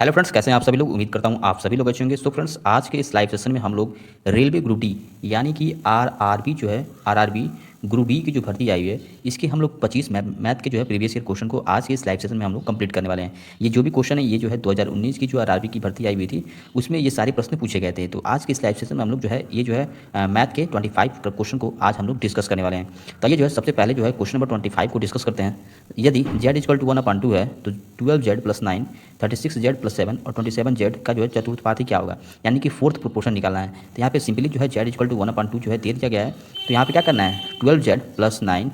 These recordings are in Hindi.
हेलो फ्रेंड्स, कैसे हैं आप सभी लोग। उम्मीद करता हूं आप सभी लोग अच्छे होंगे। सो फ्रेंड्स, आज के इस लाइव सेशन में हम लोग रेलवे ग्रुप डी यानी कि आरआरबी जो है, आरआरबी ग्रुप डी की जो भर्ती आई हुई है, इसके हम लोग 25 मैथ के जो है प्रीवियस ईयर क्वेश्चन को आज के इस लाइव सेशन में हम लोग कंप्लीट करने वाले हैं। ये जो भी क्वेश्चन है, ये जो है 2019 की जो आरआरबी की भर्ती आई हुई थी, उसमें ये सारे प्रश्न पूछे गए थे। तो आज के इस लाइव सेशन में हम लोग जो है ये जो है मैथ के 25 क्वेश्चन को आज हम लोग डिस्कस करने वाले हैं। तो ये जो है सबसे पहले जो है क्वेश्चन नंबर 25 को डिस्कस करते हैं। यदि z इक्वल टू 1/2 है तो 12z प्लस 9, 36z प्लस 7 और 27z का जो है चतुर्थपाती क्या होगा, यानी कि फोर्थ प्रोपोर्शन निकालना है। तो यहाँ पे सिंपली जो है z इक्वल टू 1/2 जो है दे दिया गया है। तो यहाँ पे क्या करना है, 12z प्लस 9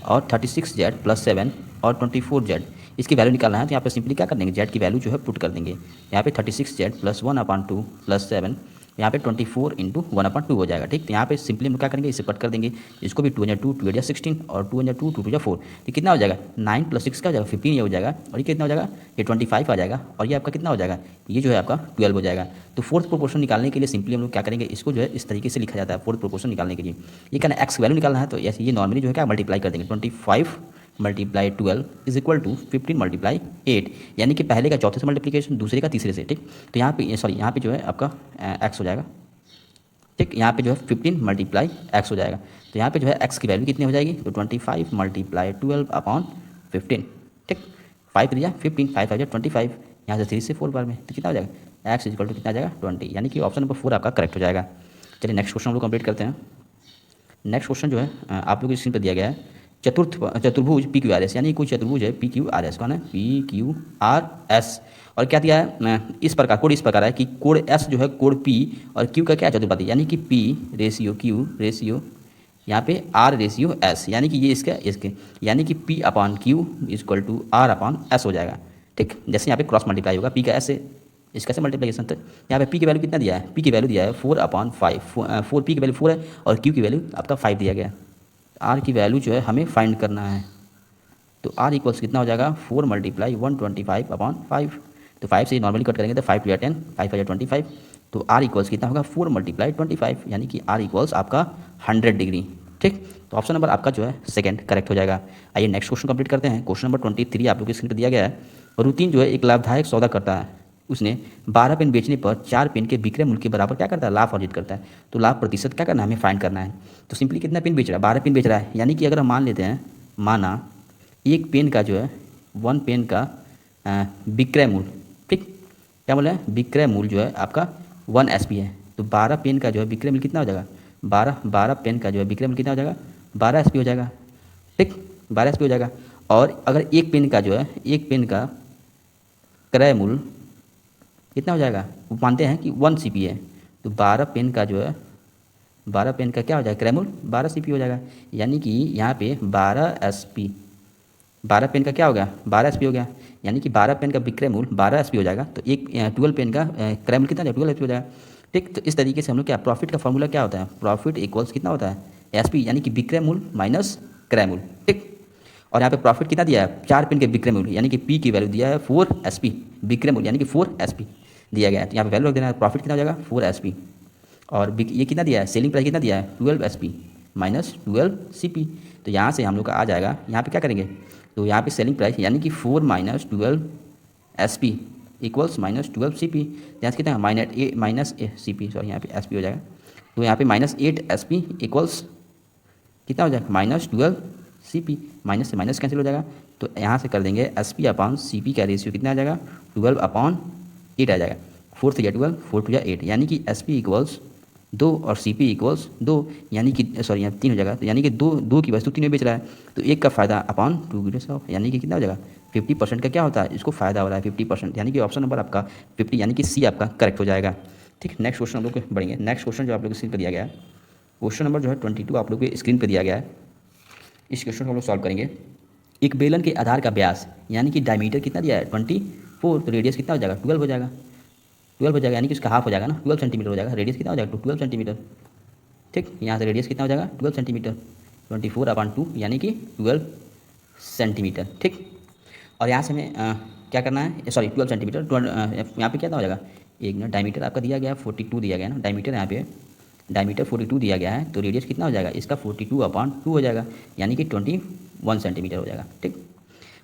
और 36z प्लस 7 और 24z इसकी वैल्यू निकालना है। तो यहाँ पे सिंपली क्या कर देंगे, z की वैल्यू जो है पुट कर देंगे। यहाँ पे 36z प्लस 1/2 प्लस 7, यहाँ पे 24 इंटू 1/2 हो जाएगा। ठीक, तो यहाँ पे सिंपली हम क्या करेंगे, इसे कट कर देंगे। इसको भी 2 × 2 2 × 16 और 2 × 2 2 × 4, तो कितना हो जाएगा, 9 + 6 का हो जाएगा 15 ये हो जाएगा। और ये कितना हो जाएगा, ये 25 आ जाएगा। और ये आपका कितना हो जाएगा, ये जो है आपका 12 हो जाएगा। तो फोर्थ प्रोपोर्शन निकालने के लिए सिंपली हम लोग क्या करेंगे, इसको जो है इस तरीके से लिखा जाता है। फोर्थ प्रोपोर्शन निकालने के लिए ये कहना है एक्स वैल्यू निकालना है। तो ये नॉर्मली जो है क्या मल्टीप्लाई कर देंगे, 25 × 12 इज इक्वल टू 15 × 8, यानी कि पहले का चौथे से मल्टीप्लिकेशन, दूसरे का तीसरे से। ठीक, तो यहाँ पे यहाँ पे जो है आपका एक्स हो जाएगा। ठीक, यहाँ पे जो है 15 × x हो जाएगा। तो यहाँ पे जो है x की वैल्यू कितनी हो जाएगी, तो 25 × 12/15। ठीक, 5 दिया 15, 5 5 25, यहाँ से 3 से 4 बार में, तो कितना हो जाएगा, x इक्वल टू कितना आ जाएगा 20, यानी कि ऑप्शन नंबर 4 आपका करेक्ट हो जाएगा। चलिए नेक्स्ट क्वेश्चन हम लोग कंप्लीट करते हैं। नेक्स्ट क्वेश्चन जो है आप लोग की स्क्रीन पर दिया गया है। चतुर्भुज पी क्यू आर एस, यानी कोई चतुर्भुज है पी क्यू आर एस, कौन है, पी क्यू आर एस। और क्या दिया है, इस प्रकार कोड इस प्रकार है कि कोड एस जो है कोड पी और क्यू का क्या चतुर्पाती, यानी कि पी रेशियो क्यू रेशियो यहाँ पे आर रेशियो एस, यानी कि ये इसके यानी कि P upon Q equal to R upon S हो जाएगा। ठीक, जैसे यहाँ पे क्रॉस मल्टीप्लाई होगा पी का एस से, इसका से मल्टीप्लिकेशन। तो यहाँ पे पी की वैल्यू कितना दिया है, पी की वैल्यू दिया है 4/5, 4 पी की वैल्यू 4 है और क्यू की वैल्यू आपका 5 दिया गया है। आर की वैल्यू जो है हमें फाइंड करना है। तो आर इक्वल्स कितना हो जाएगा, 4 × 125/5। तो 5 से नॉर्मली कट करेंगे तो 5 × 10, 5 × 25। तो आर इक्वल्स कितना होगा, 4 × 25, यानी कि आर इक्वल्स आपका 100 डिग्री। ठीक, तो ऑप्शन नंबर आपका जो है सेकंड करेक्ट हो जाएगा। आइए नेक्स्ट क्वेश्चन कंप्लीट करते हैं। क्वेश्चन नंबर 23 आप लोग की स्क्रीन पर दिया गया है। रुतिन जो है एक लाभदायक सौदा करता है। उसने 12 पेन बेचने पर 4 पेन के विक्रय मूल्य के बराबर क्या करता है, लाभ अर्जित करता है। तो लाभ प्रतिशत क्या करना है, हमें फाइंड करना है। तो सिंपली कितना पेन बेच रहा है, 12 पेन बेच रहा है, यानी कि अगर हम मान लेते हैं, माना एक पेन का जो है 1 पेन का विक्रय मूल्य, ठीक, क्या बोला है, विक्रय मूल्य जो है आपका 1 SP है। तो 12 पेन का जो है विक्रय मूल्य कितना हो जाएगा, 12 पेन का जो है विक्रय मूल्य कितना हो जाएगा, 12 SP हो जाएगा। ठीक, 12 SP हो जाएगा। और अगर एक पेन का जो है, एक पेन का क्रय मूल्य कितना हो जाएगा, वो मानते हैं कि 1 CP है। तो 12 पेन का जो है, 12 पेन का क्या हो जाएगा, क्रय मूल्य 12 CP हो जाएगा। यानी कि यहाँ पे 12 SP, 12 पेन का क्या हो गया, 12 SP हो गया। यानी कि 12 पेन का विक्रय मूल्य 12 SP हो जाएगा। तो एक 12 पेन का क्रय मूल्य कितना हो जाएगा, 12 SP हो जाएगा। ठीक, तो इस तरीके से हम लोग क्या, प्रॉफिट का फॉर्मूला क्या होता है, प्रॉफिट इक्वल्स कितना होता है, SP, यानी कि विक्रय मूल्य माइनस क्रय मूल्य। ठीक, और यहाँ पे प्रॉफिट कितना दिया है, 4 पेन के विक्रय मूल्य, यानी कि P की वैल्यू दिया है 4 SP, विक्रय मूल्य यानी कि 4 SP दिया गया है। तो यहाँ पे वैल्यू रख देना है, प्रॉफिट कितना हो जाएगा 4 SP। और ये कितना दिया है, सेलिंग प्राइस कितना दिया है 12 SP माइनस 12 CP। तो यहाँ से हम लोग का आ जाएगा, यहाँ पे क्या करेंगे, तो यहाँ पे सेलिंग प्राइस यानी कि 4 - 12 SP इक्वल्स -12 CP। यहाँ से कितना माइनस CP, सॉरी यहाँ पे SP हो जाएगा। तो यहाँ पे -8 SP इक्वल्स कितना हो जाएगा, -12 CP। माइनस से माइनस कैंसिल हो जाएगा। तो यहाँ से कर देंगे SP अपॉन CP का रेशियो कितना आ जाएगा, 12/8 आ जाएगा। 4 से 12, 4 to 8, यानी कि SP इक्वल्स 2 और CP इक्वल्स 2, यानी कि सॉरी यहाँ 3 हो जाएगा। तो यानी कि दो की वस्तु 3 में बेच रहा है, तो एक का फायदा अपॉन 2 यानी कि कितना हो जाएगा, 50% का क्या होता है, इसको फायदा हो रहा है 50%, यानी कि ऑप्शन नंबर आपका 50 यानी कि C आपका करेक्ट हो जाएगा। ठीक, नेक्स्ट क्वेश्चन हम लोग बढ़ेंगे। नेक्स्ट क्वेश्चन जो आप लोग स्क्रीन पर दिया गया है, क्वेश्चन नंबर जो है 22 आप लोग के स्क्रीन पर दिया गया है। इस क्वेश्चन को हम लोग सॉल्व करेंगे। एक बेलन के आधार का व्यास यानी कि डायमीटर कितना दिया है 24, तो रेडियस कितना हो जाएगा 12 हो जाएगा, 12 हो जाएगा, यानी कि उसका हाफ हो जाएगा ना, 12 सेंटीमीटर हो जाएगा। रेडियस कितना हो जाएगा 12 सेंटीमीटर। ठीक, यहाँ से रेडियस कितना हो जाएगा 12 सेंटीमीटर, 24/2 यानी कि 12 सेंटीमीटर। ठीक, और यहाँ से हमें क्या करना है, सॉरी 12 सेंटीमीटर, यहाँ पे क्या हो जाएगा, एक मिनट, डायमीटर आपका दिया गया है 42 दिया गया है ना, डायमीटर यहाँ पे डायमीटर 42 दिया गया है। तो रेडियस कितना हो जाएगा इसका 42/2 हो जाएगा, यानी कि 21 सेंटीमीटर हो जाएगा। ठीक,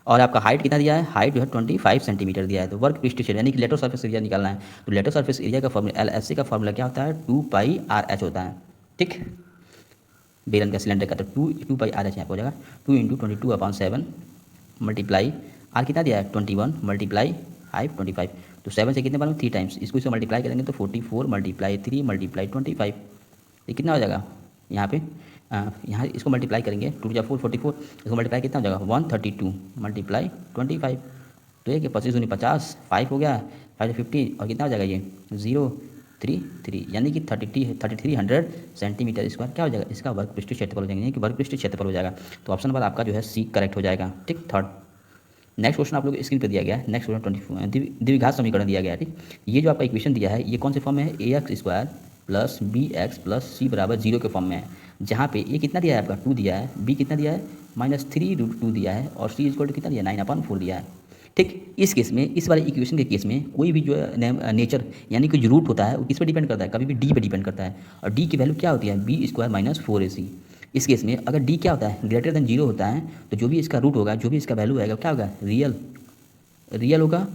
और आपका हाइट कितना दिया है, हाइट जो है 25 सेंटीमीटर दिया है। तो वर्क पृष्ठ क्षेत्र यानी कि लेटरल सरफेस एरिया निकालना है। तो लेटरल सरफेस एरिया का फॉर्मूला LSC का फॉर्मूला क्या होता है, 2πRH होता है। ठीक, बेलन का सिलेंडर का, तो 2πRH यहाँ पर हो जाएगा 2 × 22/7 मल्टीप्लाई आर कितना दिया है 21 मल्टीप्लाई हाइट 25। तो 7 से कितने बार 3 टाइम्स, इसको इससे मल्टीप्लाई करेंगे तो 44 मल्टीप्लाई 3 मल्टीप्लाई 25, ये कितना हो जाएगा यहाँ पे, यहाँ इसको मल्टीप्लाई करेंगे 2 × 4 44, इसको मल्टीप्लाई कितना हो जाएगा 132 मल्टीप्लाई 25। तो ये कि 25 दूनी 50, 5 हो गया, 5 50 और कितना हो जाएगा ये 033, यानी कि 3300 सेंटीमीटर स्क्वायर क्या हो जाएगा, इसका वर्ग पृष्ठ क्षेत्रफल हो जाएगा, यानी कि वर्ग पृष्ठ क्षेत्रफल हो जाएगा। तो ऑप्शन नंबर आपका जो है सी करेक्ट हो जाएगा। ठीक, थर्ड। नेक्स्ट क्वेश्चन आप लोग स्क्रीन पर दिया गया है। नेक्स्ट क्वेश्चन 24 द्विघात समीकरण दिया गया है। ठीक, ये जो आपका इक्वेशन दिया है ये कौन से फॉर्म में है, AX² + BX + C = 0 के फॉर्म में है, जहाँ पे ए कितना दिया है आपका 2 दिया है, बी कितना दिया है -3√2 दिया है और C = कितना दिया है 9/4 दिया है। ठीक, इस केस में, इस वाले इक्वेशन के केस में कोई भी जो है नेचर यानी कि जो रूट होता है वो किस पे डिपेंड करता है, कभी भी डी पे डिपेंड करता है। और डी की वैल्यू क्या होती है B² - 4AC। इस केस में अगर डी क्या होता है ग्रेटर देन 0 होता है तो जो भी इसका रूट होगा, जो भी इसका वैल्यू आएगा क्या होगा, रियल होगा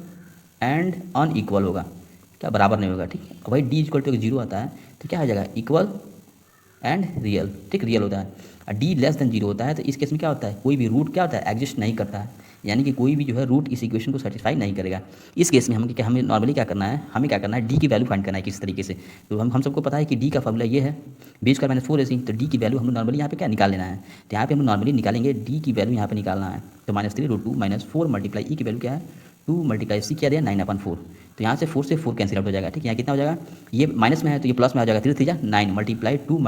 एंड अनइक्वल होगा, क्या बराबर नहीं होगा। ठीक, वही डी = 0 आता है तो क्या हो जाएगा इक्वल एंड रियल। ठीक, रियल होता है। और डी लेस देन 0 होता है तो इस केस में क्या होता है, कोई भी रूट क्या होता है एग्जिस्ट नहीं करता है, यानी कि कोई भी जो है रूट इस इक्वेशन को सेटिस्फाई नहीं करेगा। इस केस में हमें नॉर्मली क्या करना है, हमें क्या करना है डी की वैल्यू फाइंड करना है किस तरीके से। तो हम सबको पता है कि डी का फॉर्मूला ये है B² - 4AC। तो डी की वैल्यू हम नॉर्मली यहाँ पे क्या निकाल लेना है, तो यहाँ पे हम नॉर्मली निकालेंगे डी की वैल्यू यहाँ पे निकालना है। तो -3√2 - 4 मल्टीप्लाई ई की वैल्यू क्या है 2 मल्टीप्लाई सी क्या दिया 9/4। तो यहाँ से 4 से 4 कैंसिल आउट हो जाएगा। ठीक, यहाँ कितना हो जाएगा, ये माइनस में है तो ये प्लस में आ जाएगा, 3 3 9 मल्टीप्लाई 2 -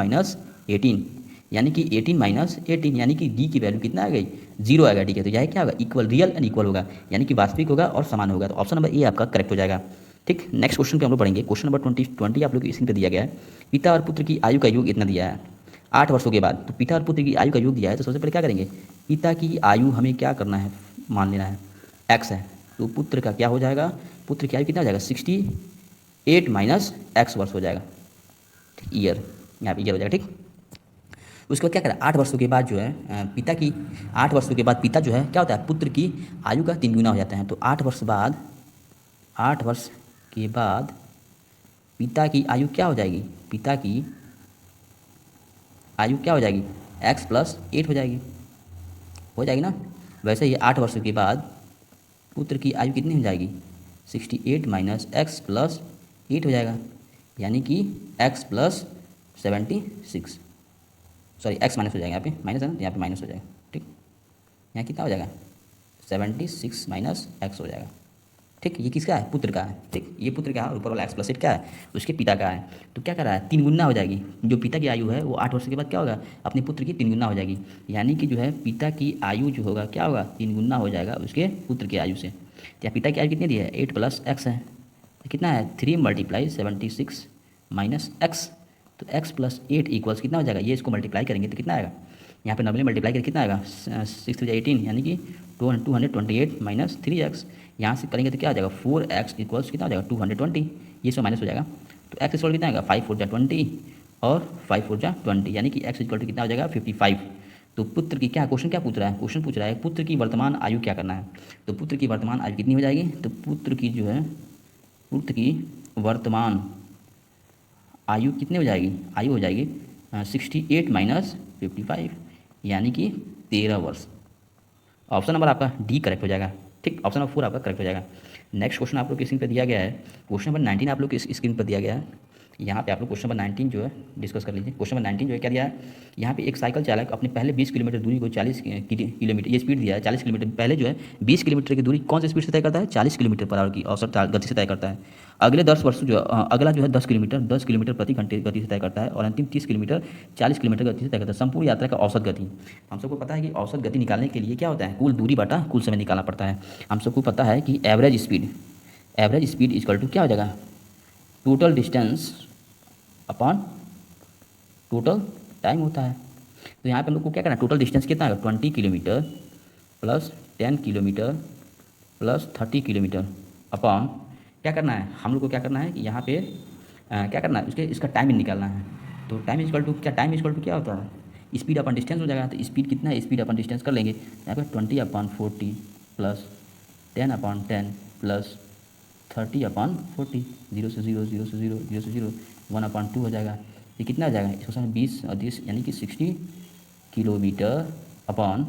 18 यानी कि 18 - 18 यानी कि डी की वैल्यू कितना आ गई 0 आएगा। ठीक है, तो यह क्या होगा इक्वल, रियल एंड इक्वल होगा, यानी कि वास्तविक होगा और समान होगा। तो ऑप्शन नंबर ए आपका करेक्ट हो जाएगा। ठीक, नेक्स्ट क्वेश्चन पे हम लोग पढ़ेंगे। क्वेश्चन नंबर 20 आप लोग स्क्रीन पे दिया गया है। पिता और पुत्र की आयु का योग इतना दिया है 8 वर्षों के बाद। तो पिता और पुत्र की आयु का योग दिया है तो सबसे पहले क्या करेंगे, पिता की आयु हमें क्या करना है, मान लेना है x है, तो पुत्र का क्या हो जाएगा, पुत्र की आयु कितना हो जाएगा 68 - x वर्ष हो जाएगा। ठीक, ईयर, यहाँ पे ईयर हो जाएगा। ठीक, उसके बाद क्या करें 8 वर्षों के बाद जो है पिता की, 8 वर्षों के बाद पिता जो है क्या होता है पुत्र की आयु का 3 गुना हो जाता है। तो 8 वर्ष बाद, 8 वर्ष के बाद पिता की आयु क्या हो जाएगी, पिता की आयु क्या हो जाएगी x + 8 हो जाएगी ना। वैसे ही 8 वर्षों के बाद पुत्र की आयु कितनी हो जाएगी 68 - x + 8 हो जाएगा, यानी कि x + 76, सॉरी x माइनस हो जाएगा, यहाँ पे माइनस है ना, यहाँ पे माइनस हो जाएगा। ठीक, यहाँ कितना हो जाएगा 76 - x हो जाएगा। ठीक, ये किसका है, पुत्र का है। ठीक, ये पुत्र का है और ऊपर वाला x + 8 क्या है, उसके पिता का है। तो क्या कर रहा है 3 गुना हो जाएगी, जो पिता की आयु है वो 8 वर्ष के बाद क्या होगा अपने पुत्र की 3 गुना हो जाएगी, यानी कि जो है पिता की आयु जो होगा क्या होगा 3 गुना हो जाएगा उसके पुत्र की आयु से। तो पिता की आयु कितनी दी है 8 + x है, तो कितना है 3 मल्टीप्लाई 76 - x। तो x + 8 इक्वल्स कितना हो जाएगा, ये इसको मल्टीप्लाई करेंगे तो कितना आएगा, यहाँ पे नॉर्मली मल्टीप्लाई करके कितना आएगा 6 3 18 यानी कि 228 - 3x। यहाँ से करेंगे तो क्या आ जाएगा 4x इक्वल्स कितना हो जाएगा 220, ये सब माइनस हो जाएगा। तो x इक्वल कितना आएगा 5 4 जा 20 और 5 4 जा 20, यानी कि x इक्वल कितना हो जाएगा 55। तो पुत्र की क्या क्वेश्चन क्या पूछ रहा है, क्वेश्चन पूछ रहा है पुत्र की वर्तमान आयु क्या करना है। तो पुत्र की वर्तमान आयु कितनी हो जाएगी, तो पुत्र की जो है पुत्र की वर्तमान आयु कितनी हो जाएगी, आयु हो जाएगी 68 - 55 यानी कि 13 वर्ष। ऑप्शन नंबर आपका डी करेक्ट हो जाएगा। ठीक, ऑप्शन नंबर 4 आपका करेक्ट हो जाएगा। नेक्स्ट क्वेश्चन आप लोग की स्क्रीन पर दिया गया है, क्वेश्चन नंबर 19 आप लोग की स्क्रीन पर दिया गया है। यहाँ पे आप लोग क्वेश्चन नंबर 19 जो है डिस्कस कर लीजिए। क्वेश्चन नंबर 19 जो है क्या दिया है, यहाँ पे एक साइकिल चालक अपने पहले 20 किलोमीटर दूरी को 40 किलोमीटर ये स्पीड दिया है 40 किलोमीटर, पहले जो है 20 किलोमीटर की दूरी कौन सी स्पीड से तय करता है 40 किलोमीटर/आवर की औसत गति से तय करता है। अगले 10 वर्ष जो अगला जो है 10 किलोमीटर प्रति घंटे गति से तय करता है और अंतिम 30 किलोमीटर 40 किलोमीटर गति से तय करता है। संपूर्ण यात्रा का औसत गति, हम सबको पता है कि औसत गति निकालने के लिए क्या होता है कुल दूरी बटा कुल समय निकालना पड़ता है। हम सबको पता है कि एवरेज स्पीड इक्वल टू क्या हो जाएगा total distance upon total time होता है। तो यहाँ पे हम लोग को क्या करना है टोटल डिस्टेंस कितना है 20 kilometre plus 10 kilometre plus 30 kilometre upon क्या करना है हम लोग को क्या करना है कि यहाँ पे क्या करना है इसका टाइम निकालना है। तो टाइम इक्वल टू क्या होता है स्पीड अपॉन डिस्टेंस हो जाएगा। तो स्पीड कितना है स्पीड अपॉन डिस्टेंस कर लेंगे यहाँ पे 20/40 प्लस 10/10 प्लस 30/40, 0 से 0 1/2 हो जाएगा। ये कितना आ जाएगा, इसको समझ 20 और 30 यानी कि 60 किलोमीटर अपॉन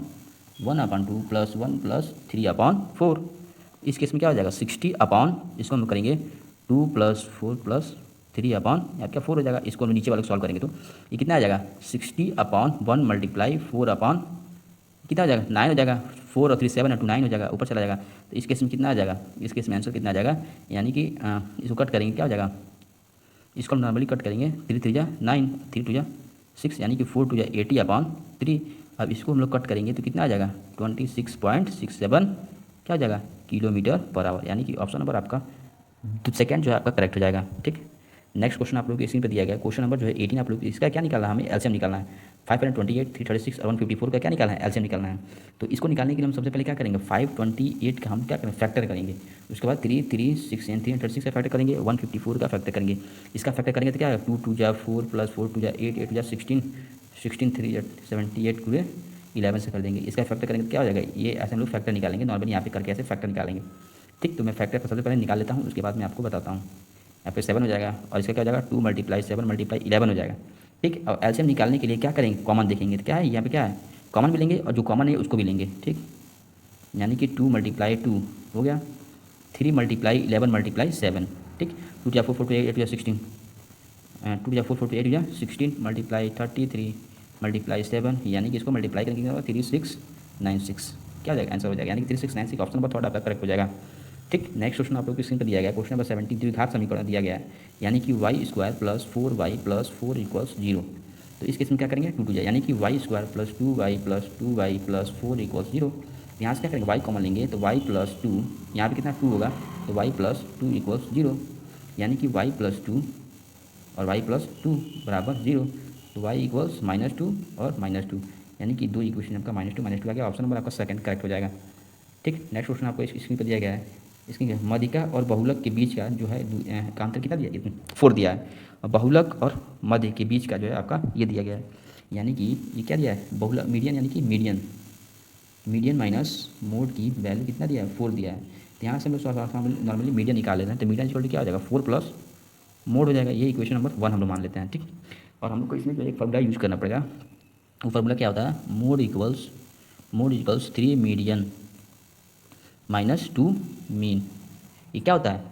1/2 प्लस 1 प्लस 3/4। इस केस में क्या हो जाएगा 60 अपॉन, इसको हम करेंगे 2 प्लस 4 प्लस 3/, या क्या 4 हो जाएगा। इसको हम नीचे वाले को सॉल्व करेंगे तो ये कितना आ जाएगा 60/1 मल्टीप्लाई 4/, कितना हो जाएगा 9 हो जाएगा। 4 और 3 7 और 2 9 हो जाएगा, ऊपर चला जाएगा। तो इस केस में कितना आ जाएगा, इस केस में आंसर कितना आ जाएगा, यानी कि इसको कट करेंगे क्या हो जाएगा, इसको हम नॉर्मली कट करेंगे 3 3 जा 9, 3 2 जा 6 यानी कि 4 2 जा 80/3। अब इसको हम लोग कट करेंगे तो कितना आ जाएगा 26.67 क्या हो जाएगा किलोमीटर पर आवर, यानी कि ऑप्शन नंबर आपका सेकंड जो है आपका करेक्ट हो जाएगा। ठीक, नेक्स्ट क्वेश्चन आप लोग के स्क्रीन पर दिया गया क्वेश्चन नंबर जो है 18। आप लोग इसका क्या निकालना है, हमें एलसीएम निकालना है। 528, 336 और 154 का क्या निकालना है, एलसीएम निकालना है। तो इसको निकालने के लिए हम सबसे पहले क्या करेंगे 528 का हम क्या करेंगे फैक्टर करेंगे, उसके बाद 336 एंड 336 का फैक्टर करेंगे, 154 का फैक्टर करेंगे। इसका फैक्टर करेंगे तो क्या है 2 2 जा 4 प्लस 4 2 जा 8 8 जा 16 16 3 78 पूरे 11 से कर देंगे। इसका फैक्टर करेंगे तो क्या हो जाएगा, ये ऐसे हम लोग फैक्टर निकालेंगे नॉर्मली यहाँ पे करके ऐसे फैक्टर निकालेंगे। ठीक, तो मैं फैक्टर सबसे पहले निकाल लेता हूँ, उसके बाद मैं आपको बताता हूँ। यहाँ पे 7 हो जाएगा और इसका क्या हो जाएगा 2 × 7 × 11 हो जाएगा। ठीक, और एलसीएम निकालने के लिए क्या करेंगे कॉमन देखेंगे तो क्या है यहाँ पे क्या है कॉमन भी लेंगे और जो कॉमन है उसको भी लेंगे। ठीक, यानी कि 2 × 2 हो गया, 3 × 11 × 7। ठीक, 2 × 4 4 8 8 16, 2 × 4 4 8 16 मल्टीप्लाई 33 मल्टीप्लाई 7, यानी कि इसको मल्टीप्लाई करेंगे 3696 क्या हो जाएगा आंसर हो जाएगा, यानी कि 3696 ऑप्शन नंबर थर्ड आपका करेक्ट हो जाएगा। ठीक, नेक्स्ट क्वेश्चन आप लोग की स्क्रीन पर दिया गया क्वेश्चन नंबर 17 द्विघात समीकरण दिया गया है, यानी कि y² + 4y + 4 = 0। तो इस केस में क्या करेंगे 2 2 यानी कि y² + 2y + 2y + 4 = 0। यहाँ से क्या करेंगे y कॉमन लेंगे तो y + 2, यहाँ पे कितना 2 होगा तो y + 2 = 0, यानी कि y + 2 और y + 2 = 0। तो y = -2 और -2, यानी कि दो इक्वेशन आपका -2 आ गया, ऑप्शन नंबर आपका सेकंड करेक्ट हो जाएगा। ठीक, नेक्स्ट क्वेश्चन आपको स्क्रीन पर दिया गया है, इसकी मध्यिका और बहुलक के बीच का जो है का अंतर कितना दिया 4 दिया है, और बहुलक और मध्य के बीच का जो है आपका ये दिया गया है, यानी कि ये क्या दिया है बहुलक मीडियन, यानी कि मीडियन माइनस मोड की वैल्यू कितना दिया है 4 दिया है। तो यहाँ से हम लोग नॉर्मली मीडियन निकाल लेते हैं, तो मीडियन इक्वल क्या हो जाएगा 4 प्लस मोड हो जाएगा, ये इक्वेशन नंबर 1 हम लोग मान लेते हैं। ठीक, और हम लोग को इसमें जो एक फार्मूला यूज़ करना पड़ेगा, वो फार्मूला क्या होता है मोड इक्वल्स 3 मीडियन -2 मीन। ये क्या होता है,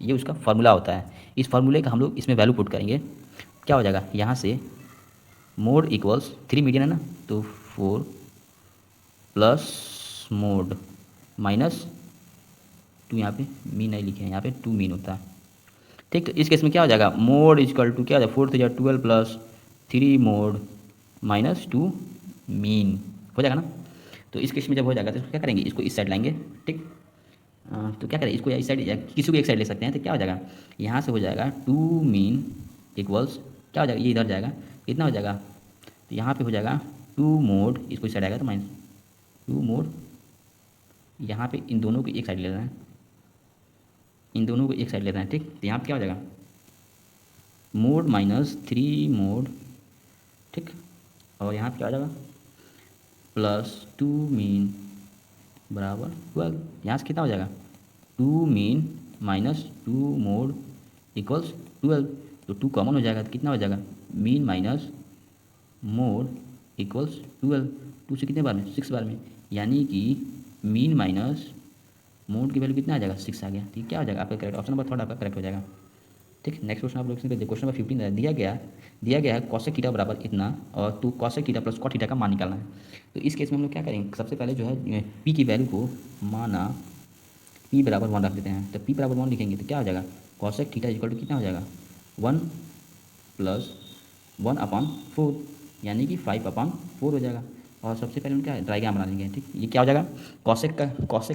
ये उसका फार्मूला होता है। इस फार्मूले का हम लोग इसमें वैल्यू पुट करेंगे, क्या हो जाएगा यहाँ से मोड इक्वल्स 3 मीडियन है ना, तो 4 प्लस मोड -2, यहाँ पे मीन नहीं लिखे हैं, यहाँ पे 2 मीन होता है। ठीक, तो इस केस में क्या हो जाएगा मोड इक्वल टू क्या हो जाएगा 4 3 12 प्लस 3 मोड -2 मीन हो जाएगा ना। तो इस केस में जब हो जाएगा तो क्या करेंगे इसको इस साइड लाएंगे। ठीक, तो क्या करें इसको या इस साइड या किसी को भी एक साइड ले सकते हैं, तो क्या हो जाएगा यहाँ से हो जाएगा 2 मीन इक्वल्स क्या हो जाएगा ये इधर जाएगा कितना हो जाएगा, तो यहाँ पे हो जाएगा 2 मोड, इसको इस साइड आएगा तो -2 मोड, यहाँ पे इन दोनों को एक साइड ले रहे हैं, इन दोनों को एक साइड ले रहे हैं। ठीक, तो यहाँ पे क्या हो जाएगा मोड -3 मोड। ठीक, और यहाँ पे क्या हो जाएगा +2 मीन बराबर 12, यहाँ से कितना हो जाएगा 2 मीन -2 मोड इक्वल्स 12, तो 2 कॉमन हो जाएगा तो कितना हो जाएगा मीन माइनस मोड इक्वल्स 12, 2 से कितने बार में 6 बार में, यानी कि मीन माइनस मोड की वैल्यू कितना आ जाएगा 6 आ गया। ठीक, क्या हो जाएगा आपका करेक्ट ऑप्शन नंबर थर्ड आपका करेक्ट हो जाएगा। ठीक, नेक्स्ट क्वेश्चन आप लोग देखिए क्वेश्चन नंबर 15 दिया गया है कॉसेक थीटा बराबर इतना और two cosec theta plus cot theta का मान निकालना है। तो इस केस में हम लोग क्या करेंगे सबसे पहले जो है पी की वैल्यू को माना पी बराबर 1 रख देते हैं, तो पी बराबर 1 लिखेंगे तो क्या हो जाएगा कॉसेक थीटा इक्वल टू कितना हो जाएगा 1 + 1/4, यानी कि 5/4 हो जाएगा। और सबसे पहले हम क्या डायग्राम बना लेंगे। ठीक, ये क्या हो जाएगा कॉसेक का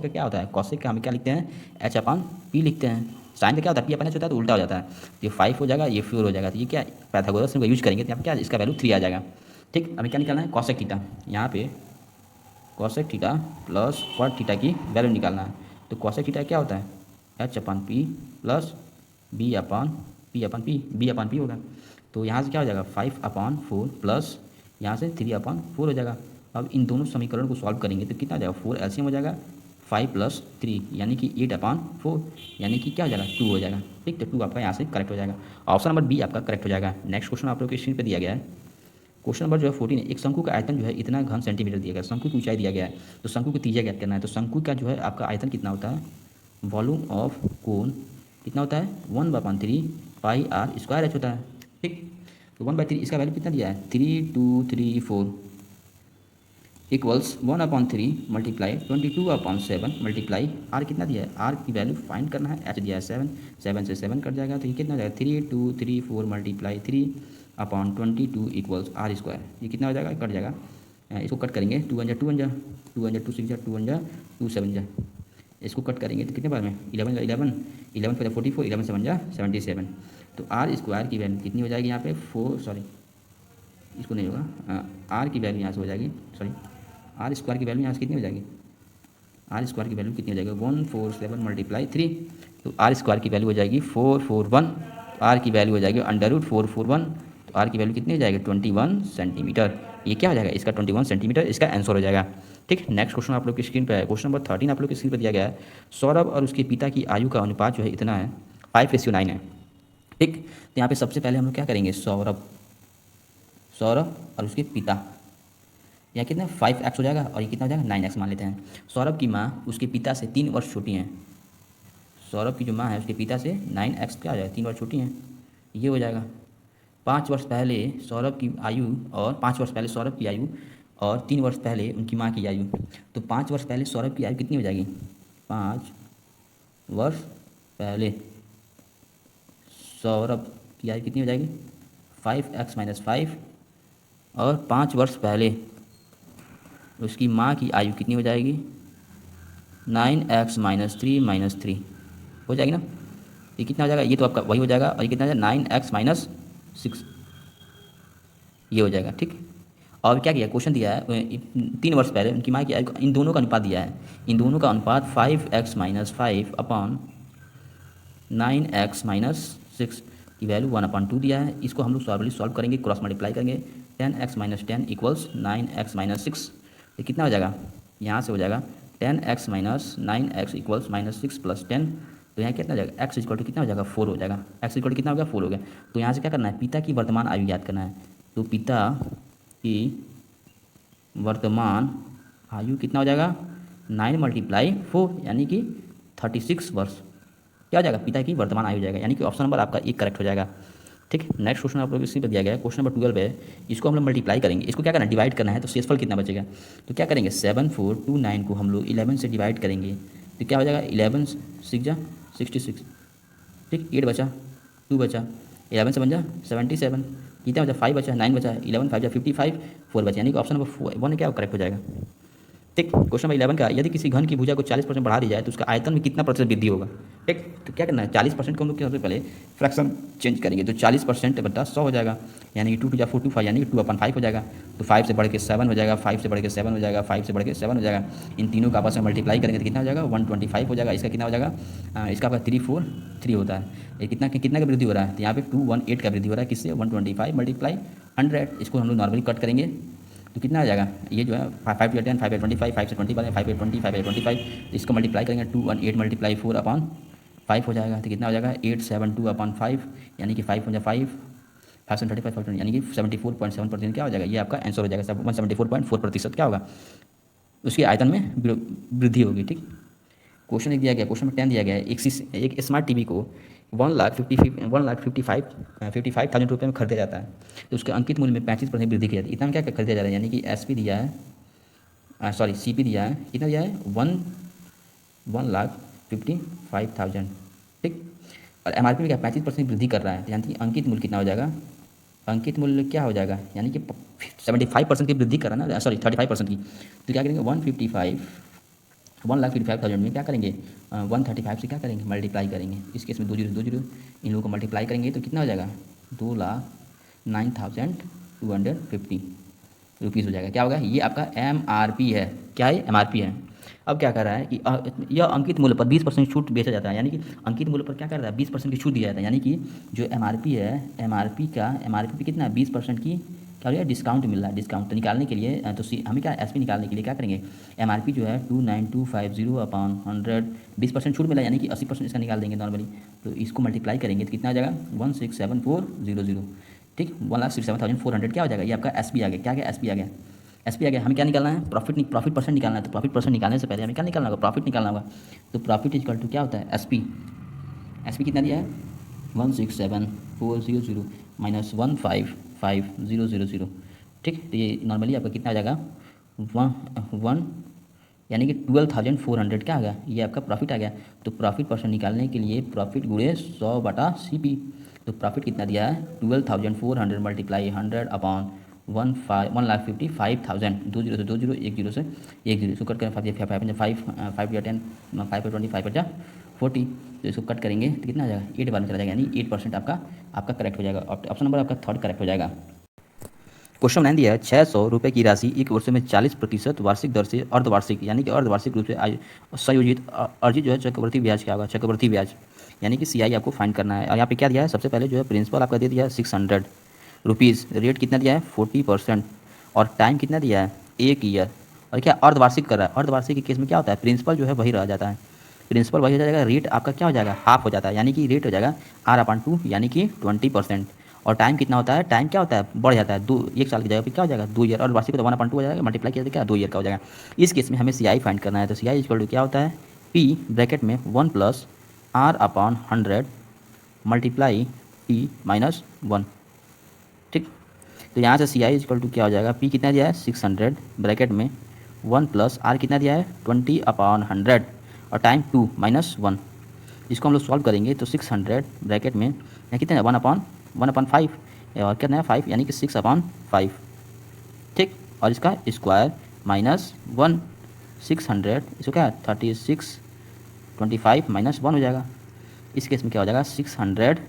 क्या होता है कॉसेक का हम क्या लिखते हैं H/P लिखते हैं, साइन का क्या होता है P/H होता है तो उल्टा हो जाता है, ये 5 हो जाएगा ये 4 हो जाएगा। तो ये क्या पाइथागोरस का यूज करेंगे तो यहाँ पर क्या इसका वैल्यू 3 आ जाएगा। ठीक, हमें क्या निकालना है कॉसेक थीटा, यहाँ पे cosec theta plus cot theta की वैल्यू निकालना है। तो कॉसेक थीटा क्या होता है H/P प्लस B/P होगा। तो यहाँ से क्या हो जाएगा 5/4 प्लस यहाँ से 3/4 हो जाएगा। अब इन दोनों समीकरण को सॉल्व करेंगे तो कितना आ जाएगा 4 एलसीएम हो जाएगा 5 + 3 यानी कि 8/4 यानी कि क्या हो जाएगा 2 हो जाएगा। ठीक, तो 2 आपका यहाँ से करेक्ट हो जाएगा। ऑप्शन नंबर बी आपका करेक्ट हो जाएगा। नेक्स्ट क्वेश्चन आप लोग की स्क्रीन पर दिया गया है। क्वेश्चन नंबर जो है 14 है, एक शंकु का आयतन जो है इतना घन सेंटीमीटर दिया गया है, शंकु की ऊंचाई दिया गया है, तो शंकु की त्रिज्या ज्ञात करना है। तो शंकु का जो है आपका आयतन कितना होता है, वॉल्यूम ऑफ कोन कितना होता है 1/3 पाई आर स्क्वायर एच होता है। ठीक, तो 1/3 इसका वैल्यू कितना दिया है 3234 इक्वल्स 1/3 मल्टीप्लाई 22/7 मल्टीप्लाई आर कितना दिया है, आर की वैल्यू फाइंड करना है, एच दिया है 7, 7 से 7 कट जाएगा तो ये कितना हो जाएगा 3234 मल्टीप्लाई 3/22 इक्वल्स आर स्क्वायर, ये कितना हो जाएगा कट जाएगा। इसको कट करेंगे 2 1 जा 2 1 जा 2 1 जा 2 6 जा 2 1 जा 2 7 जा, इसको कट करेंगे तो कितने बार में 11 जा 11 11 पर 44 11 7 जा 77, तो आर स्क्वायर की वैल्यू कितनी हो जाएगी यहाँ पे 4 सॉरी इसको नहीं होगा, आर की वैल्यू यहाँ से हो जाएगी सॉरी आर स्क्वायर की वैल्यू यहाँ से कितनी हो जाएगी, आर स्क्वायर की वैल्यू कितनी हो जाएगी 147 मल्टीप्लाई 3, तो आर स्क्वायर की वैल्यू हो जाएगी 441, आर की वैल्यू हो जाएगी √441, तो आर की वैल्यू कितनी हो जाएगी 21 सेंटीमीटर। ये क्या हो जाएगा इसका 21 सेंटीमीटर इसका आंसर हो जाएगा। ठीक, नेक्स्ट क्वेश्चन आप लोग की स्क्रीन पर है। क्वेश्चन नंबर 13 आप लोग की स्क्रीन पर दिया गया है। सौरभ और उसके पिता की आयु का अनुपात जो है इतना है 5:9 है। ठीक, तो यहाँ पे सबसे पहले हम लोग क्या करेंगे, सौरभ और उसके पिता, यहाँ कितना 5x हो जाएगा और ये कितना हो जाएगा 9x मान लेते हैं। सौरभ की माँ उसके पिता से 3 वर्ष छोटी हैं, सौरभ की जो माँ है उसके पिता से 9x क्या हो जाएगा 3 वर्ष छोटी हैं, ये हो जाएगा। 5 वर्ष पहले सौरभ की आयु और 5 वर्ष पहले सौरभ की आयु और 3 वर्ष पहले उनकी माँ की आयु, तो 5 वर्ष पहले सौरभ की आयु कितनी हो जाएगी, 5 वर्ष पहले सौरभ की आयु कितनी हो जाएगी 5x - 5 और 5 वर्ष पहले उसकी माँ की आयु कितनी हो जाएगी 9x - 3 - 3 हो जाएगी ना, ये कितना हो जाएगा, ये तो आपका वही हो जाएगा और ये कितना हो जाएगा 9x - 6 ये हो जाएगा। ठीक, और क्या किया क्वेश्चन दिया है 3 वर्ष पहले उनकी माँ की आयु, इन दोनों का अनुपात दिया है, इन दोनों का अनुपात 5x - 5 अपॉन 9x - 6 की वैल्यू 1/2 दिया है। इसको हम लोग सॉल्व करेंगे, क्रॉस मल्टीप्लाई करेंगे 10x - 10 इक्वल्स 9x - 6, ये कितना हो जाएगा यहाँ से हो जाएगा 10x - 9x इक्वल्स -6 + 10, तो यहाँ कितना हो जाएगा x इक्वल टू कितना हो जाएगा 4 हो जाएगा, x इक्वल टू कितना हो गया 4 हो गया। तो यहाँ से क्या करना है पिता की वर्तमान आयु याद करना है, तो पिता की वर्तमान आयु कितना हो जाएगा 9 × 4 यानी कि 36 वर्ष क्या हो जाएगा पिता की वर्तमान आयु हो जाएगा, यानी कि ऑप्शन नंबर आपका एक करेक्ट हो जाएगा। ठीक, नेक्स्ट क्वेश्चन आप लोग इसी पर दिया गया है। क्वेश्चन नंबर 12 है, इसको हम लोग मल्टीप्लाई करेंगे, इसको क्या करना है डिवाइड करना है, तो शेषफल कितना बचेगा, तो क्या करेंगे 7429 को हम लोग 11 से डिवाइड करेंगे तो क्या हो जाएगा 11 6 जा 66, ठीक 8 बचा 2 बचा 11 से बन जा 77, कितना बचा 5 बचा 9 बचा 11 5 जा 55 4 बचा, यानी कि ऑप्शन नंबर 1 क्या करेक्ट हो जाएगा। ठीक, क्वेश्चन नंबर 11 का, यदि किसी घन की भुजा को 40% बढ़ा दी जाए तो उसका आयतन में कितना प्रतिशत वृद्धि होगा। ठीक, तो क्या करना है 40% को हम लोग सबसे पहले फ्रैक्शन चेंज करेंगे, तो 40% बटा 100 हो जाएगा, यानी कि 2 2 जा 4 2 5 यानी कि 2/5 हो जाएगा, तो 5 से बढ़ के 7 हो जाएगा, 5 से बढ़ के 7 हो जाएगा, 5 से बढ़ के 7 हो जाएगा, इन तीनों का आपस में मल्टीप्लाई करेंगे तो कितना हो जाएगा 125 हो जाएगा। इसका कितना हो जाएगा इसका आपका 343 होता है, ये कितना का वृद्धि हो रहा है, तो यहाँ पे 218 का वृद्धि हो रहा है, किससे 125 मल्टीप्लाई 100, इसको हम लोग नॉर्मली कट करेंगे तो कितना आ जाएगा, ये जो है 5 × 10 5 × 25 5 से 20 बने 5 × 20 5 × 25, इसको मल्टीप्लाई करेंगे 218 मल्टीप्लाई 4/5 हो जाएगा, तो कितना हो जाएगा 872/5 यानी कि 5 हो जाए 5 535 यानी कि 74.7% क्या हो जाएगा, ये आपका आंसर हो जाएगा 174.4% क्या होगा उसके आयतन में वृद्धि होगी। ठीक, क्वेश्चन एक दिया गया, क्वेश्चन में 10 दिया गया है, एक स्मार्ट टीवी को 1,55,000 रुपये में खरीदा जाता है, तो उसके अंकित मूल्य में 35% वृद्धि की जाती है, इतना में क्या खरीदा जा रहा है, यानी कि SP दिया है CP दिया है, कितना दिया है 1,55,000। ठीक, और MRP में क्या 35% वृद्धि कर रहा है, यानी कि अंकित मूल्य कितना हो जाएगा, अंकित मूल्य क्या हो जाएगा, यानी कि 75% की वृद्धि कर रहा है ना 35% की, तो क्या करेंगे 1,55,000 में क्या करेंगे 135 से क्या करेंगे मल्टीप्लाई करेंगे, इस केस में 2 0 इन लोगों को मल्टीप्लाई करेंगे तो कितना हो जाएगा 2,09,250 रुपीज़ हो जाएगा, क्या होगा ये आपका MRP है, क्या है MRP है। अब क्या कर रहा है कि यह अंकित मूल्य पर 20% छूट बेचा जाता है, यानी कि अंकित मूल्य पर क्या कर रहा है 20% की छूट दिया जाता है, यानी कि जो MRP है MRP पे कितना 20% की क्या हो जाएगा, डिस्काउंट मिल रहा है, डिस्काउंट। तो निकालने के लिए तो हमें क्या एसपी निकालने के लिए क्या करेंगे, एमआरपी जो है 29250 अपॉन 100, 20% छूट मिला यानी कि 80% इसका निकाल देंगे नॉर्मली। तो इसको मल्टीप्लाई करेंगे तो कितना आ जाएगा 167400, ठीक, 1,67,400 क्या हो जाएगा, ये आपका एसपी आ गया। क्या आ गया, एसपी आ गया, एसपी आ गया। हमें क्या निकालना है, प्रॉफिट परसेंट निकालना है। तो प्रॉफिट परसेंट निकालने से पहले हमें क्या निकालना होगा, प्रॉफिट निकालना होगा। तो प्रॉफिट इक्वल टू क्या होता है, एसपी। एसपी कितना दिया है 167,400 माइनस 155,000, ठीक। तो ये नॉर्मली आपका कितना आ जाएगा, वन यानी कि 12,400 क्या आ गया, ये आपका प्रॉफिट आ गया। तो प्रॉफिट परसेंट निकालने के लिए प्रॉफिट गुणे 100/CP। तो प्रॉफिट कितना दिया है 12,400 मल्टीप्लाई 100 अपॉन 1,55,000, 20 से 20, 10 से 10, इसको कट करें 5 या 10, 5 20, 5 या 40। तो इसको कट करेंगे तो कितना आ जाएगा 8 बार में चला जाएगा, यानी 8% आपका करेक्ट हो जाएगा। ऑप्शन नंबर आपका थर्ड करेक्ट हो जाएगा। क्वेश्चन 9 दिया है 600 रुपये की राशि एक वर्ष में 40% वार्षिक दर से अर्धवार्षिक यानी कि अर्धवार्षिक रूप से संयोजित अर्जित जो है चक्रवर्ती ब्याज क्या होगा, चक्रवर्ती ब्याज यानी कि सीआई आपको फाइंड करना है। और यहाँ पे क्या दिया है, सबसे पहले जो है प्रिंसिपल आपका दे दिया है 600 रुपीज़, रेट कितना दिया है 40% और टाइम कितना दिया है 1 ईयर। और क्या अर्धवार्षिक कर रहा है, अर्धवार्षिक के केस में क्या होता है, प्रिंसिपल जो है वही रह जाता है, प्रिंसिपल वही हो जाएगा, रेट आपका क्या हो जाएगा हाफ हो जाता है, यानी कि रेट हो जाएगा R/2 यानी कि 20%। और टाइम कितना होता है, टाइम क्या होता है बढ़ जाता है, 1 साल की जगह पे क्या हो जाएगा 2 ईयर, और वार्षिक तो 1/2 हो जाएगा, मल्टीप्लाई किया तो क्या 2 ईयर का हो जाएगा। इस केस में हमें सीआई फाइंड करना है। तो सीआई इक्वल टू क्या होता है, P ब्रैकेट में 1 + R/100 मल्टीप्लाई P माइनस 1, ठीक। तो यहाँ से सीआई इक्वल टू क्या हो जाएगा, P कितना दिया है 600 ब्रैकेट में 1 + R कितना दिया है 20/100 और टाइम 2 माइनस 1। इसको हम लोग सॉल्व करेंगे तो 600 ब्रैकेट में कितना है 1/5 और कितना है 5 यानी कि 6/5, ठीक। और इसका स्क्वायर माइनस 1, 600 इसको क्या 36, 25 माइनस 1 हो जाएगा। इस केस में क्या हो जाएगा 600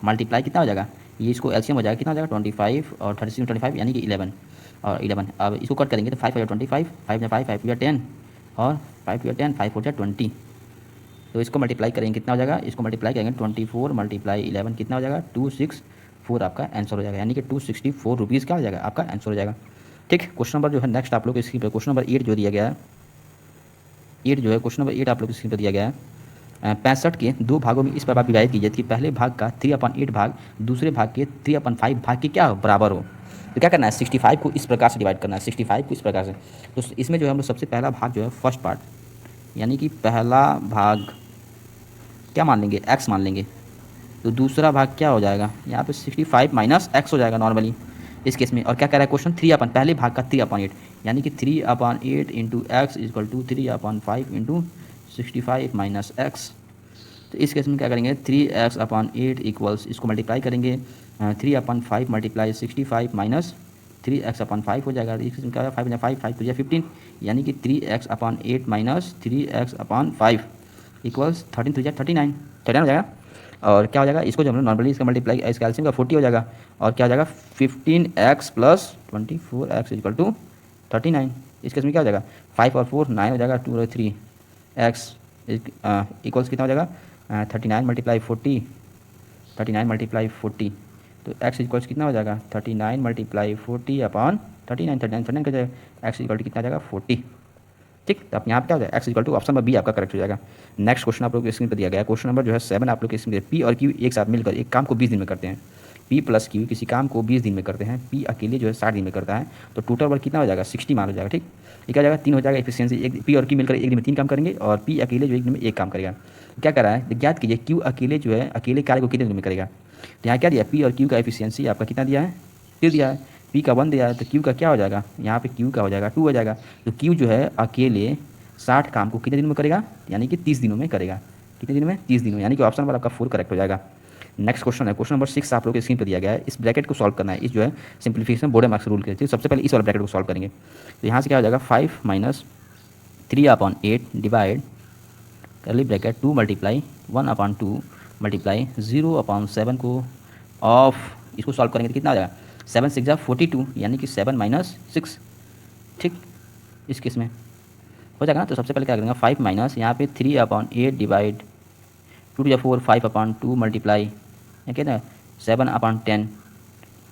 मल्टीप्लाई कितना हो जाएगा, ये इसको एलसीएम हो जाएगा कितना हो जाएगा 25 और 36 25 यानी कि 11 और 11। अब इसको कट करेंगे तो 5 या 25, 5 या 5, 5 या 10 और 5 या 10, 5 या 20। तो इसको मल्टीप्लाई करेंगे कितना हो जाएगा, इसको मल्टीप्लाई करेंगे 24 मल्टीप्लाई 11 कितना हो जाएगा 264 आपका आंसर हो जाएगा, यानी कि 264 रुपीज़ क्या हो जाएगा आपका आंसर हो जाएगा, ठीक। क्वेश्चन नंबर जो है नेक्स्ट आप लोग इसकी क्वेश्चन नंबर 8 जो दिया गया है, 8 जो है क्वेश्चन नंबर 8 आप लोग की स्क्रीन पर दिया गया है। 65 के 2 भागों में इस प्रकार विभाजित कीजिए कि पहले भाग का 3/8 भाग दूसरे भाग के 3/5 भाग के क्या बराबर हो। तो क्या करना है 65 को इस प्रकार से डिवाइड करना है, 65 को इस प्रकार से। तो इसमें जो है हम लोग सबसे पहला भाग जो है फर्स्ट पार्ट यानी कि पहला भाग क्या मान लेंगे x मान लेंगे, तो दूसरा भाग क्या हो जाएगा यहाँ पे 65 माइनस x हो जाएगा नॉर्मली इस केस में। और क्या कह रहा है क्वेश्चन 3 पहले भाग का 3/8 यानी कि 3/8 into x equal to 3/5 into 65 minus x. तो इस केस में क्या करेंगे 3x/8 इक्वल्स इसको मल्टीप्लाई करेंगे 3/5 मल्टीप्लाई 65 माइनस 3x/5 हो जाएगा। इस केस में क्या होगा 5 तो 15 यानी कि 3x/8 माइनस 3x/5 इक्वल्स 13 तो 39 हो जाएगा। और क्या हो जाएगा इसको जो हम नॉर्मली इसका मल्टीप्लाई इस कैल्शियम का 40 हो जाएगा और क्या हो जाएगा 15x + 24x इक्वल टू 39। इस केस में क्या हो जाएगा 5 और 4 9 हो जाएगा 2 और 3 x इक्वल्स कितना हो जाएगा 39 मल्टीप्लाई 40, 39 मल्टीप्लाई 40। तो x इक्वल्स कितना हो जाएगा 39 मल्टीप्लाई 40/39, 39 का जाएगा x इक्वल टू कितना आ जाएगा 40, ठीक। तो आप यहाँ पे क्या हो जाएगा x equal to option number B आपका करेक्ट हो जाएगा। नेक्स्ट क्वेश्चन आप लोग के स्क्रीन पर दिया गया है, क्वेश्चन नंबर जो है 7 आप लोग के स्क्रीन पर, पी और क्यू एक साथ मिलकर एक काम को 20 दिन में करते हैं। पी प्लस क्यू किसी काम को 20 दिन में करते हैं, पी अकेले जो है 60 दिन में करता है, तो टोटल वर्क कितना हो जाएगा 60 मान हो जाएगा, ठीक। ये क्या हो जाएगा 3 हो जाएगा एफिशिएंसी, एक पी और क्यू मिलकर एक दिन में 3 काम करेंगे और पी अकेले जो एक दिन में 1 काम करेगा। क्या कर रहा है ज्ञात कीजिए क्यू अकेले जो है अकेले कार्य को कितने दिन में करेगा। तो यहाँ क्या दिया पी और क्यू का एफिशिएंसी आपका कितना दिया है 3 दिया है, पी का 1 दिया है, तो क्यू का क्या हो जाएगा यहाँ पे क्यू का हो जाएगा 2 हो जाएगा। तो क्यू जो है अकेले 60 काम को कितने दिन में करेगा, यानी कि 30 दिनों में करेगा। कितने दिन में 30 दिन में, यानी कि ऑप्शन नंबर आपका 4 करेक्ट हो जाएगा। नेक्स्ट क्वेश्चन है क्वेश्चन नंबर 6 आप लोग के स्क्रीन पर दिया गया है। इस ब्रैकेट को सॉल्व करना है, इस जो है सिंप्लीफिकेशन बोर्ड मार्क्स रूल के, सबसे पहले इस वाला ब्रैकेट को सॉल्व करेंगे। तो यहाँ से क्या हो जाएगा 5 माइनस 3/8 डिवाइड करली ब्रैकेट 2 मल्टीप्लाई 1/2 मल्टीप्लाई 0/7 को ऑफ, इसको सॉल्व करेंगे तो कितना आ जाएगा 7 6 42 यानी कि 7 माइनस 6, ठीक। इस केस में हो जाएगा ना। तो सबसे पहले क्या करेंगे 5 माइनस यहाँ पे 3/8 डिवाइड 2 4 5/2 मल्टीप्लाई क्या कहते हैं 7/10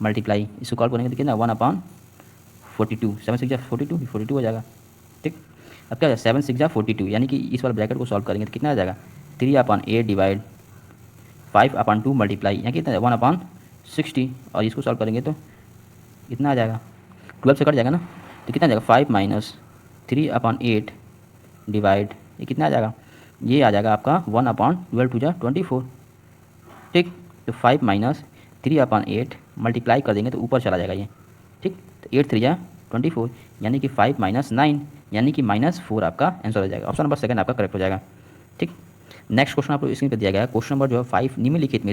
मल्टीप्लाई, इसको कॉल करेंगे तो कितना 1/42, 7 6 42, 42 हो जाएगा। ठीक, अब क्या 7 6 42, यानी कि इस वाले ब्रैकेट को सॉल्व करेंगे तो कितना आ जाएगा 3/8 डिवाइड 5/2 मल्टीप्लाई, यहाँ कितना है 1/60, और इसको सॉल्व करेंगे तो इतना आ जाएगा 12 से कट जाएगा ना, तो कितना आ जाएगा 5 माइनस 3/8 डिवाइड, ये कितना आ जाएगा, ये आ जाएगा आपका 1/12 टू 24। ठीक, तो 5 माइनस 3/8 मल्टीप्लाई कर देंगे तो ऊपर चला जाएगा ये। ठीक, तो 8 3 24, यानी कि 5 माइनस 9, यानी कि -4 आपका आंसर हो जाएगा। ऑप्शन नंबर सेकंड आपका करेक्ट हो जाएगा। ठीक, नेक्स्ट क्वेश्चन आप लोग स्क्रीन पर दिया गया है। क्वेश्चन नंबर जो है 5, निम्नलिखित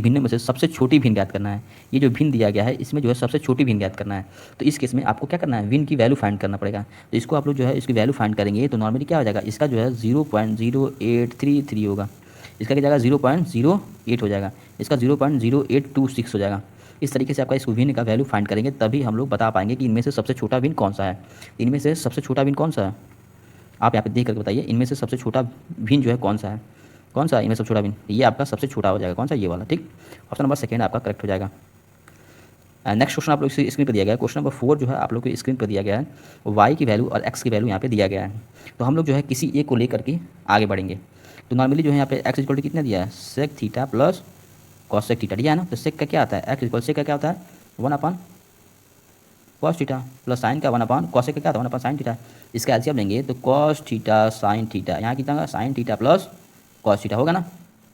भिन्न में से सबसे छोटी भिन्न ज्ञात करना है। ये जो भिन्न दिया गया है इसमें जो है सबसे छोटी भिन्न ज्ञात करना है। तो इस केस में आपको क्या करना है, भिन्न की वैल्यू फाइंड करना पड़ेगा। तो इसको आप लोग जो है इसकी वैल्यू फाइंड करेंगे तो नॉर्मली क्या हो जाएगा, इसका जो है 0.0833 होगा, इसका क्या जाएगा 0.08 हो जाएगा, इसका 0.0826 हो जाएगा। इस तरीके से आपका इस भिन्न का वैल्यू फाइंड करेंगे तभी हम लोग बता पाएंगे कि इनमें से सबसे छोटा भिन्न कौन सा है। इनमें से सबसे छोटा भिन्न कौन सा है, आप यहाँ पे देख करके बताइए, इनमें से सबसे छोटा भिन्न जो है कौन सा है, कौन सा इनमें सबसे छोटा भिन्न, ये आपका सबसे छोटा हो जाएगा, कौन सा, ये वाला। ठीक, ऑप्शन नंबर सेकंड आपका करेक्ट हो जाएगा। नेक्स्ट क्वेश्चन आप लोग स्क्रीन पर दिया गया है। क्वेश्चन नंबर 4 जो है आप लोग को स्क्रीन पर दिया गया है, वाई की वैल्यू और एक्स की वैल्यू यहाँ पे दिया गया है। तो हम लोग जो है किसी एक को लेकर के आगे बढ़ेंगे। तो नॉर्मली जो है यहाँ पे एक्स इक्वल टू कितना दिया है, sec theta plus cosec theta दिया है ना। तो सेक का क्या आता है, एक्स इक्वल सेक का क्या होता है 1/cos थीटा, प्लस साइन का 1/cos सेक का क्या होता है 1/sin थीटा। इसका एलसीएम लेंगे तो cos थीटा साइन थीटा, यहाँ कितना होगा sign theta plus cos theta होगा ना।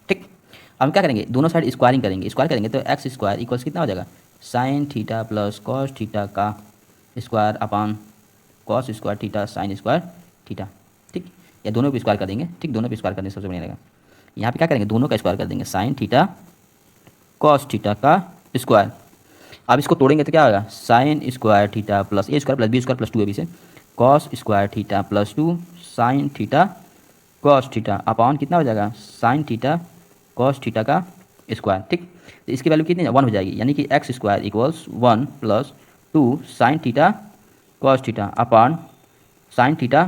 ठीक, अब हम क्या करेंगे, दोनों साइड स्क्वायरिंग करेंगे, स्क्वायर करेंगे तो एक्स स्क्वायर इक्वल्स कितना हो जाएगा sine theta plus cos theta का square upon cos square theta sine square theta. ठीक, या दोनों को स्क्वायर कर देंगे। ठीक, दोनों को स्क्वायर करने से सबसे बढ़िया रहेगा। यहाँ पे क्या करेंगे, दोनों का स्क्वायर कर देंगे, साइन थीटा कॉस थीटा का स्क्वायर। अब इसको तोड़ेंगे तो क्या होगा, sine square theta plus A square plus B square plus 2 से cos square theta plus 2 sine theta cos theta upon कितना हो जाएगा साइन थीटा कॉस थीटा का स्क्वायर। ठीक, तो इसकी वैल्यू कितनी 1 हो जाएगी, यानी कि x square equals 1 plus 2 sine theta cos theta upon sine theta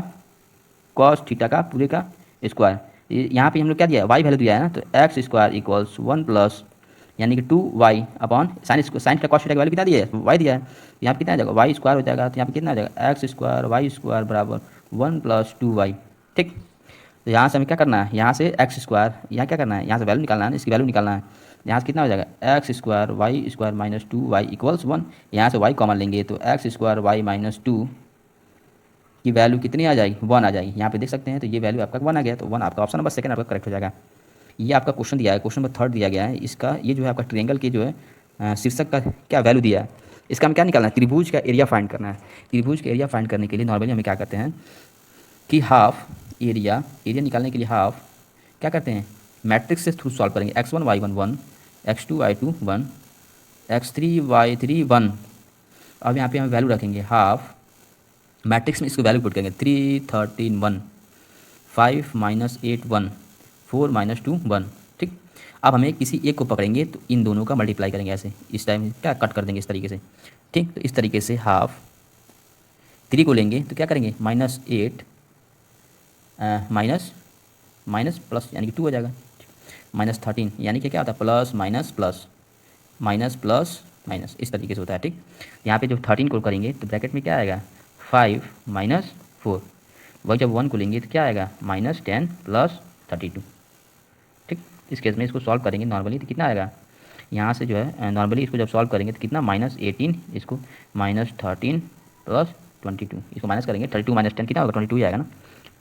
cos theta का पूरे का स्क्वायर। यहाँ पे हम लोग क्या दिया है, वाई वैल्यू दिया है ना, तो एक्स स्क्वायर इक्वल्स 1 प्लस यानी कि 2y अपॉन साइन का कॉस थीटा की वैल्यू कितना दिया है, वाई दिया है। यहाँ पे कितना आ जाएगा वाई स्क्वायर हो जाएगा, तो यहाँ पे कितना आ जाएगा एक्स स्क्वायर वाई स्क्वायर बराबर 1 प्लस 2y। ठीक, तो यहाँ से हमें क्या करना है, यहाँ से एक्स स्क्वायर, यहाँ क्या करना है, यहाँ से वैल्यू निकालना है, इसकी वैल्यू निकालना है। यहाँ से कितना हो जाएगा x square y square minus 2y equals 1। यहाँ से y कॉमन लेंगे तो एक्स स्क्वायर वाई माइनस 2 की वैल्यू कितनी आ जाएगी 1 आ जाएगी। यहाँ पे देख सकते हैं, तो ये वैल्यू आपका 1 आ गया, तो 1 आपका ऑप्शन नंबर सेकंड आपका करेक्ट हो जाएगा। ये आपका क्वेश्चन दिया है, क्वेश्चन नंबर 3 दिया गया है। इसका ये जो है आपका ट्रायंगल के जो है शीर्षक का क्या वैल्यू दिया है, इसका हमें क्या निकालना है, त्रिभुज का एरिया फाइंड करना है। त्रिभुज का एरिया फाइंड करने के लिए नॉर्मली हमें क्या करते हैं कि हाफ एरिया निकालने के लिए हाफ क्या करते हैं, मैट्रिक्स से थ्रू सॉल्व करेंगे। x1 y1 1, x2 y2 1, x3 y3 1। अब यहाँ पे हम वैल्यू रखेंगे हाफ, मैट्रिक्स में इसको वैल्यू पुट करेंगे 3 13 1, 5 माइनस 8 1, 4 माइनस 2 1। ठीक, अब हमें किसी एक को पकड़ेंगे तो इन दोनों का मल्टीप्लाई करेंगे, ऐसे इस टाइम क्या कट कर देंगे इस तरीके से। ठीक, तो इस तरीके से हाफ 3 को लेंगे तो क्या करेंगे -8 माइनस प्लस यानी कि 2 हो जाएगा, -13 यानी कि क्या होता है plus minus plus minus plus minus, इस तरीके से होता है। ठीक, यहाँ पे जो 13 को करेंगे तो ब्रैकेट में क्या आएगा 5 माइनस 4, वही जब 1 को लेंगे तो क्या आएगा -10 प्लस 32। ठीक, इस केस में इसको सॉल्व करेंगे नॉर्मली तो कितना आएगा, यहाँ से जो है नॉर्मली इसको जब सॉल्व करेंगे तो कितना -18, इसको -13 प्लस 22, इसको माइनस करेंगे 32 माइनस 10 कितना होगा 22 आएगा ना।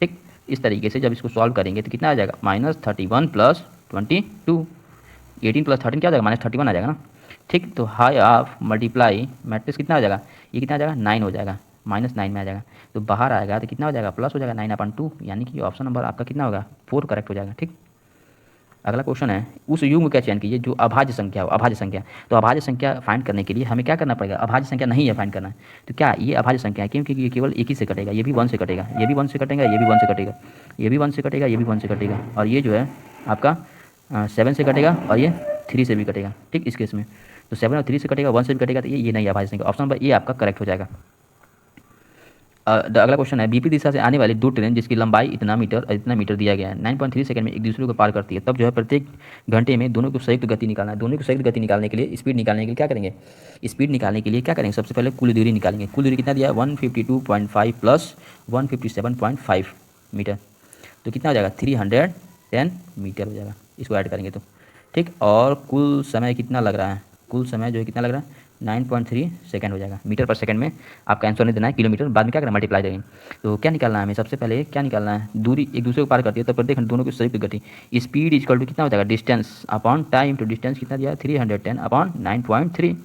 ठीक, इस तरीके से जब इसको सॉल्व करेंगे तो कितना आ जाएगा -31 प्लस 22, 18 प्लस 13 क्या हो जाएगा -31 आ जाएगा ना। ठीक, तो हाई ऑफ मल्टीप्लाई मैट्रिक्स कितना हो जाएगा, ये कितना आ जाएगा 9 हो जाएगा, -9 में आ जाएगा, तो बाहर आएगा तो कितना हो जाएगा प्लस हो जाएगा 9/2, यानी कि ऑप्शन नंबर आपका कितना होगा 4 करेक्ट हो जाएगा। ठीक, अगला क्वेश्चन है उस युग्म का चयन कीजिए जो अभाज्य संख्या हो। अभाज्य संख्या, तो अभाज्य संख्या फाइंड करने के लिए हमें क्या करना पड़ेगा, अभाज्य संख्या नहीं है फाइंड करना है, तो क्या ये अभाज्य संख्या है, क्योंकि ये केवल एक ही से कटेगा, ये भी 1 से कटेगा, ये भी 1 से कटेगा, ये भी 1 से कटेगा, ये भी 1 से कटेगा, ये भी 1 से कटेगा, और ये जो है आपका 7 से कटेगा और ये 3 से भी कटेगा। ठीक, इस केस में तो 7 और 3 से कटेगा, 1 से भी कटेगा, तो ये नहीं है अभाज्य संख्या, ऑप्शन नंबर ए आपका करेक्ट हो जाएगा। अगला क्वेश्चन है, विपरीत दिशा से आने वाली दो ट्रेन जिसकी लंबाई इतना मीटर और इतना मीटर दिया गया है, 9.3 सेकंड में एक दूसरे को पार करती है, तब जो है प्रत्येक घंटे में दोनों को संयुक्त गति निकालना है। दोनों की संयुक्त गति निकालने के लिए, स्पीड निकालने के लिए क्या करेंगे? स्पीड निकालने के लिए क्या करेंगे? सबसे पहले कुल दूरी निकालेंगे। कुल दूरी कितना दिया है? 152.5 प्लस 157.5 मीटर, तो कितना हो जाएगा? 310 मीटर हो जाएगा, इसको ऐड करेंगे तो ठीक। और कुल समय कितना लग रहा है? कुल समय जो है कितना लग रहा है? 9.3 सेकंड हो जाएगा। मीटर पर सेकंड में आपका आंसर नहीं देना है, किलोमीटर बाद में क्या करना? मल्टीप्लाई करेंगे। तो क्या निकालना है हमें? सबसे पहले क्या निकालना है? दूरी एक दूसरे को पार करती है, तो प्रत्येक दोनों की संयुक्त गति। स्पीड इक्वल टू कितना हो जाएगा? Distance upon time, to distance कितना दिया है? 310 अपॉन 9.3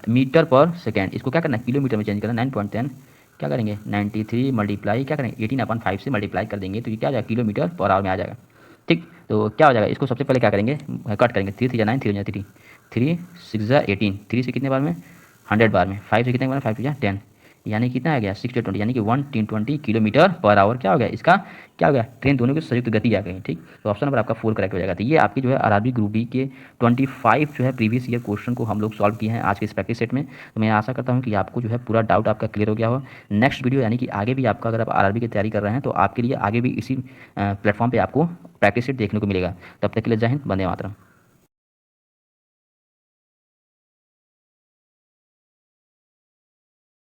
मीटर पर सेकेंड। इसको क्या करना है? किलोमीटर में चेंज करना है। 9.10 क्या करेंगे? 93 मल्टीप्लाई क्या करेंगे? 18/5 से मल्टीप्लाई कर देंगे, तो ये क्या आ जाएगा? किलोमीटर पर आवर में आ जाएगा ठीक। तो क्या हो जाएगा? इसको सबसे पहले क्या करेंगे? कट करेंगे। 3 3 9, 3 3 3 6 18, 3 से कितने बार में? 100 बार में। 5 से कितने बार में? 5 से 10, यानी कितना आ गया? 6 20, यानी कि 120 किलोमीटर पर आवर क्या हो गया? इसका क्या हो गया? ट्रेन दोनों की संयुक्त गति आ गई ठीक। तो ऑप्शन नंबर आपका 4 करेक्ट हो जाएगा। तो ये आपकी जो है आरआरबी ग्रुप डी के 25 जो है प्रीवियस ईयर क्वेश्चन को हम लोग सॉल्व किए हैं आज के इस प्रैक्टिस सेट में। तो मैं आशा करता हूँ कि आपको जो है पूरा डाउट आपका क्लियर हो गया हो। नेक्स्ट वीडियो यानी कि आगे भी आपका, अगर आप आरआरबी की तैयारी कर रहे हैं तो आपके लिए आगे भी इसी प्लेटफॉर्म पर आपको प्रैक्टिस सेट देखने को मिलेगा। तब तक के लिए जय हिंद, वंदे मातरम।